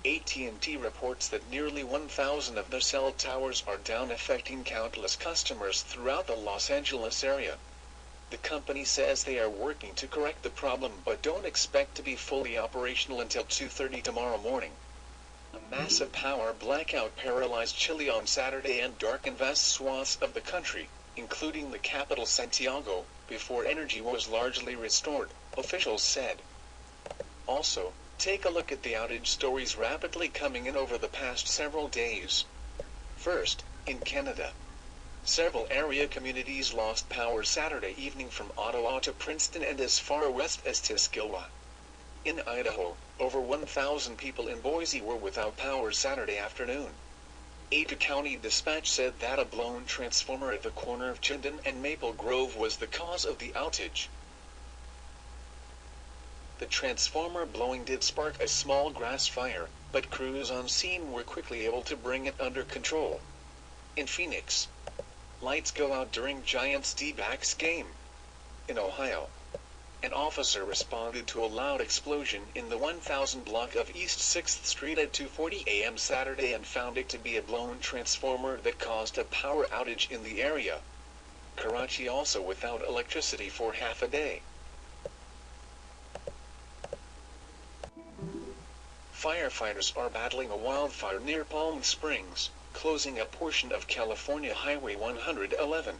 AT&T reports that nearly 1,000 of their cell towers are down, affecting countless customers throughout the Los Angeles area. The company says they are working to correct the problem but don't expect to be fully operational until 2:30 tomorrow morning. A massive power blackout paralyzed Chile on Saturday and darkened vast swaths of the country, including the capital Santiago, before energy was largely restored, officials said. Also, take a look at the outage stories rapidly coming in over the past several days. First, in Canada. Several area communities lost power Saturday evening from Ottawa to Princeton and as far west as Tuscaloosa. In Idaho, over 1,000 people in Boise were without power Saturday afternoon. A County Dispatch said that a blown transformer at the corner of Chinden and Maple Grove was the cause of the outage. The transformer blowing did spark a small grass fire, but crews on scene were quickly able to bring it under control. In Phoenix, lights go out during Giants D-backs game. In Ohio, an officer responded to a loud explosion in the 1000 block of East 6th Street at 2:40 a.m. Saturday and found it to be a blown transformer that caused a power outage in the area. Karachi also without electricity for half a day. Firefighters are battling a wildfire near Palm Springs, closing a portion of California Highway 111.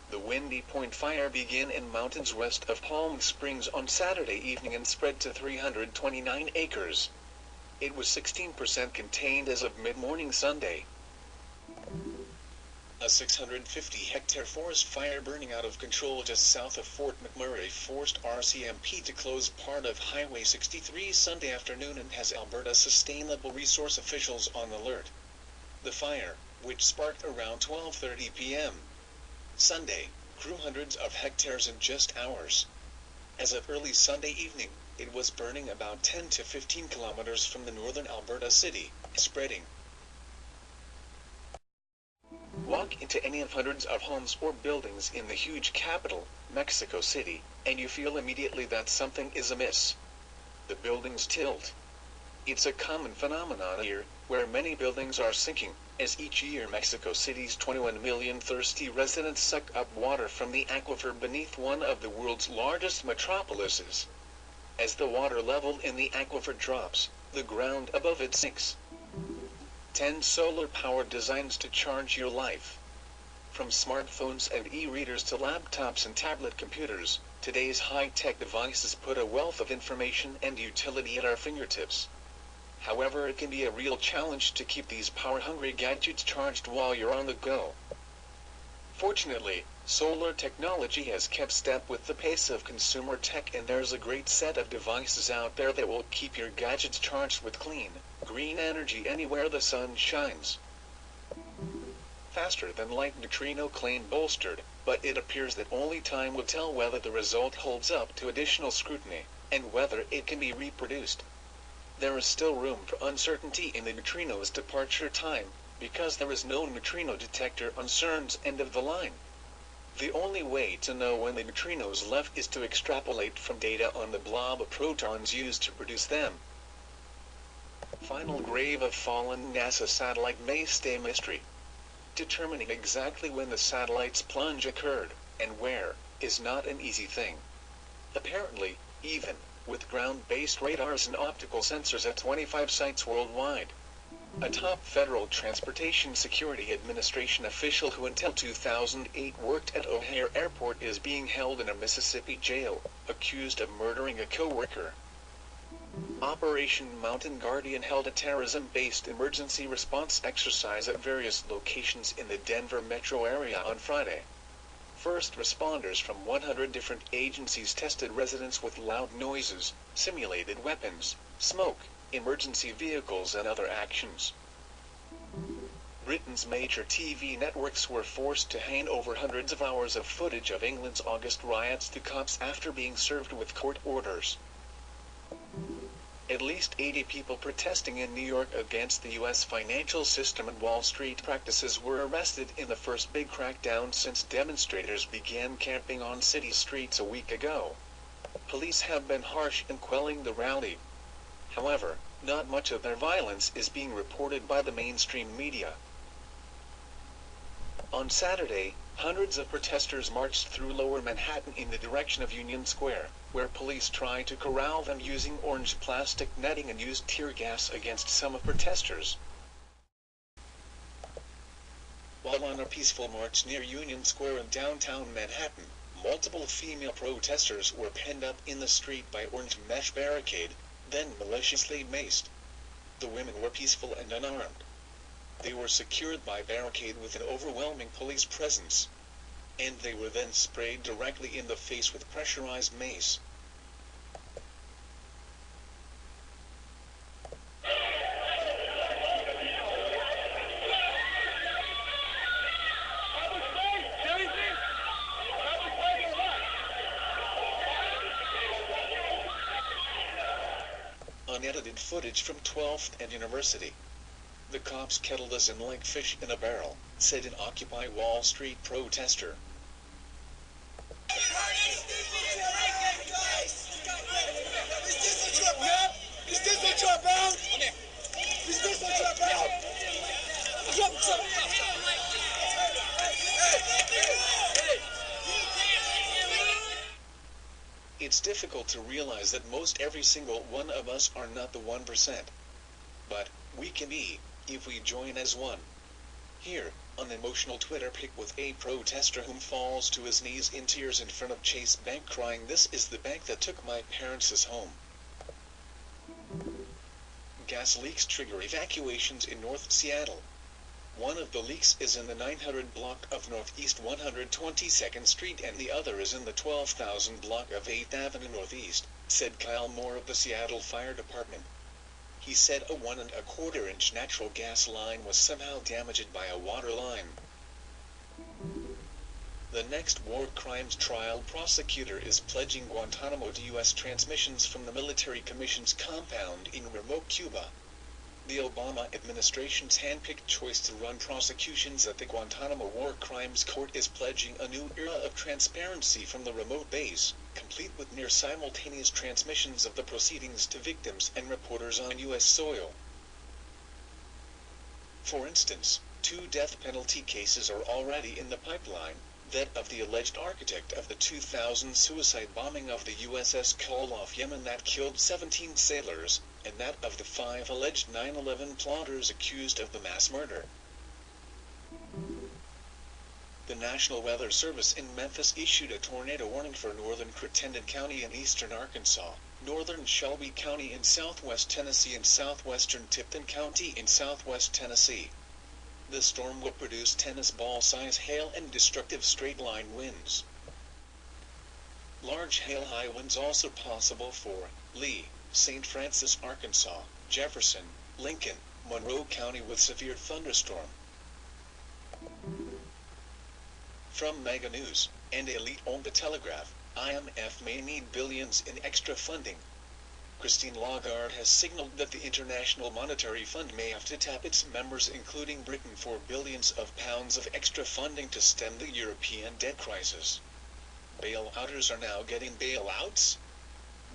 The Windy Point fire began in mountains west of Palm Springs on Saturday evening and spread to 329 acres. It was 16% contained as of mid-morning Sunday. A 650-hectare forest fire burning out of control just south of Fort McMurray forced RCMP to close part of Highway 63 Sunday afternoon and has Alberta Sustainable Resource officials on alert. The fire, which sparked around 12:30 p.m. Sunday, grew hundreds of hectares in just hours. As of early Sunday evening, it was burning about 10 to 15 kilometers from the northern Alberta city, spreading. Walk into any of hundreds of homes or buildings in the huge capital, Mexico City, and you feel immediately that something is amiss. The buildings tilt. It's a common phenomenon here, where many buildings are sinking, as each year Mexico City's 21 million thirsty residents suck up water from the aquifer beneath one of the world's largest metropolises. As the water level in the aquifer drops, the ground above it sinks. 10 solar-powered designs to charge your life. From smartphones and e-readers to laptops and tablet computers, today's high-tech devices put a wealth of information and utility at our fingertips. However, it can be a real challenge to keep these power-hungry gadgets charged while you're on the go. Fortunately, solar technology has kept step with the pace of consumer tech, and there's a great set of devices out there that will keep your gadgets charged with clean, green energy anywhere the sun shines. Faster than light neutrino claim bolstered, but it appears that only time will tell whether the result holds up to additional scrutiny, and whether it can be reproduced. There is still room for uncertainty in the neutrino's departure time, because there is no neutrino detector on CERN's end of the line. The only way to know when the neutrinos left is to extrapolate from data on the blob of protons used to produce them. Final grave of fallen NASA satellite may stay mystery. Determining exactly when the satellite's plunge occurred, and where, is not an easy thing. Apparently, even with ground-based radars and optical sensors at 25 sites worldwide. A top Federal Transportation Security Administration official who until 2008 worked at O'Hare Airport is being held in a Mississippi jail, accused of murdering a co-worker. Operation Mountain Guardian held a terrorism-based emergency response exercise at various locations in the Denver metro area on Friday. First responders from 100 different agencies tested residents with loud noises, simulated weapons, smoke, emergency vehicles and other actions. Britain's major TV networks were forced to hand over hundreds of hours of footage of England's August riots to cops after being served with court orders. At least 80 people protesting in New York against the U.S. financial system and Wall Street practices were arrested in the first big crackdown since demonstrators began camping on city streets a week ago. Police have been harsh in quelling the rally. However, not much of their violence is being reported by the mainstream media. On Saturday, hundreds of protesters marched through Lower Manhattan in the direction of Union Square, where police tried to corral them using orange plastic netting and used tear gas against some of protesters. While on a peaceful march near Union Square in downtown Manhattan, multiple female protesters were penned up in the street by orange mesh barricade, then maliciously maced. The women were peaceful and unarmed. They were secured by barricade with an overwhelming police presence, and they were then sprayed directly in the face with pressurized mace. Unedited footage from 12th and University. The cops kettled us in like fish in a barrel, said an Occupy Wall Street protester. It's difficult to realize that most every single one of us are not the 1%. But we can be, if we join as one. Here, an emotional Twitter pic with a protester whom falls to his knees in tears in front of Chase Bank crying, "This is the bank that took my parents' home." Gas leaks trigger evacuations in North Seattle. One of the leaks is in the 900 block of Northeast 122nd Street and the other is in the 12,000 block of 8th Avenue Northeast, said Kyle Moore of the Seattle Fire Department. He said a 1 1/4 inch natural gas line was somehow damaged by a water line. The next war crimes trial prosecutor is pledging Guantanamo to U.S. transmissions from the military commission's compound in remote Cuba. The Obama administration's handpicked choice to run prosecutions at the Guantanamo War Crimes Court is pledging a new era of transparency from the remote base, complete with near-simultaneous transmissions of the proceedings to victims and reporters on U.S. soil. For instance, 2 death penalty cases are already in the pipeline, that of the alleged architect of the 2000 suicide bombing of the USS Koloff Yemen that killed 17 sailors, and that of the 5 alleged 9/11 plotters accused of the mass murder. The National Weather Service in Memphis issued a tornado warning for northern Crittenden County in eastern Arkansas, northern Shelby County in southwest Tennessee and southwestern Tipton County in southwest Tennessee. The storm will produce tennis ball-size hail and destructive straight-line winds. Large hail-high winds also possible for Lee, St. Francis, Arkansas, Jefferson, Lincoln, Monroe County with severe thunderstorm. From Mega News and Elite on the Telegraph, IMF may need billions in extra funding. Christine Lagarde has signaled that the International Monetary Fund may have to tap its members including Britain for billions of pounds of extra funding to stem the European debt crisis. Bailouters are now getting bailouts?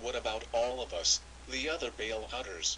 What about all of us, the other bailouters?